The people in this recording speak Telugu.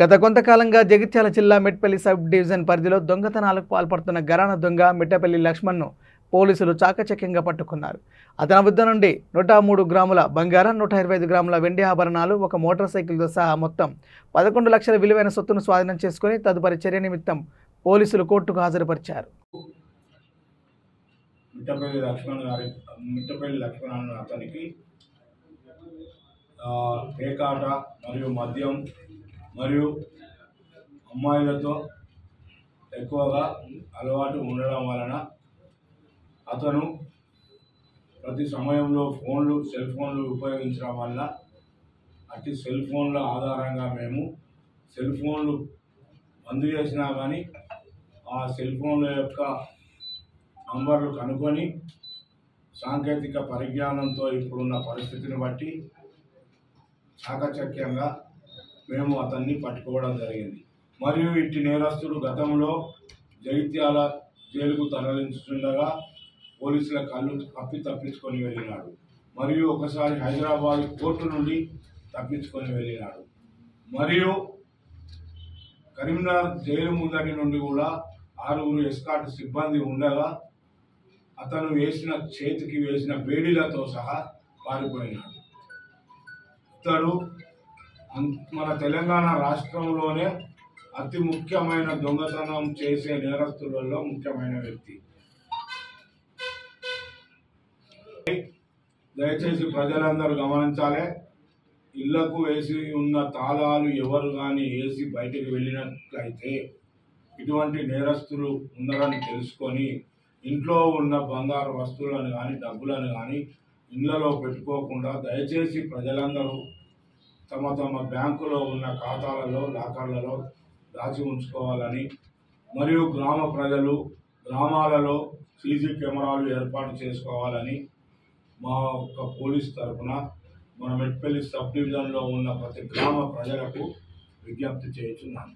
గత కొంతకాలంగా జగిత్యాల జిల్లా మెట్పల్లి సబ్ డివిజన్ పరిధిలో దొంగతనాలకు పాల్పడుతున్న ఘరానా దొంగ మిట్టపల్లి లక్ష్మణ్ను పోలీసులు చాకచక్యంగా పట్టుకున్నారు. అతని వద్ద నుండి 103 గ్రాముల బంగారం, 125 గ్రాముల వెండి ఆభరణాలు, ఒక మోటార్ సైకిల్తో సహా మొత్తం 11 లక్షల విలువైన సొత్తును స్వాధీనం చేసుకుని తదుపరి చర్య నిమిత్తం పోలీసులు కోర్టుకు హాజరుపరిచారు. మిట్టపల్లి లక్ష్మణ్ అతనికి పేకాట మరియు మద్యం మరియు అమ్మాయిలతో ఎక్కువగా అలవాటు ఉండడం వలన అతను ప్రతి సమయంలో సెల్ ఫోన్లు ఉపయోగించడం వల్ల అట్టి సెల్ ఫోన్ల ఆధారంగా మేము సెల్ ఫోన్లు బంద్ చేసినా కానీ ఆ సెల్ ఫోన్ల యొక్క నంబర్లు కనుక్కొని సాంకేతిక పరిజ్ఞానంతో ఇప్పుడున్న పరిస్థితిని బట్టి చాకచక్యంగా మేము అతన్ని పట్టుకోవడం జరిగింది. మరియు ఇట్టి నేరస్తుడు గతంలో జగిత్యాల జైలుకు తరలించుతుండగా పోలీసుల కళ్ళు కప్పి తప్పించుకొని వెళ్ళినాడు. మరియు ఒకసారి హైదరాబాద్ కోర్టు నుండి తప్పించుకొని వెళ్ళినాడు. మరియు కరీంనగర్ జైలు ముందటి నుండి కూడా 6 ఎస్కాట్ సిబ్బంది ఉండగా అతను చేతికి వేసిన బేడీలతో సహా పారిపోయినాడు. ఇతడు మన తెలంగాణ రాష్ట్రంలోనే అతి ముఖ్యమైన దొంగతనం చేసే నేరస్తులలో ముఖ్యమైన వ్యక్తి. దయచేసి ప్రజలందరూ గమనించాలి. ఇళ్లకు వేసి ఉన్న తాళాలు ఎవరు కానీ వేసి బయటకు వెళ్ళినట్లయితే ఇటువంటి నేరస్తులు ఉన్నారని తెలుసుకొని ఇంట్లో ఉన్న బంగారు వస్తువులను కానీ డబ్బులను కానీ ఇళ్లలో పెట్టుకోకుండా దయచేసి ప్రజలందరూ తమ తమ బ్యాంకులో ఉన్న ఖాతాలలో లాకర్లలో దాచి ఉంచుకోవాలని, మరియు గ్రామ ప్రజలు గ్రామాలలో సీసీ కెమెరాలు ఏర్పాటు చేసుకోవాలని మా యొక్క పోలీస్ తరఫున మన మెట్పల్లి సబ్ డివిజన్లో ఉన్న ప్రతి గ్రామ ప్రజలకు విజ్ఞప్తి చేస్తున్నాను.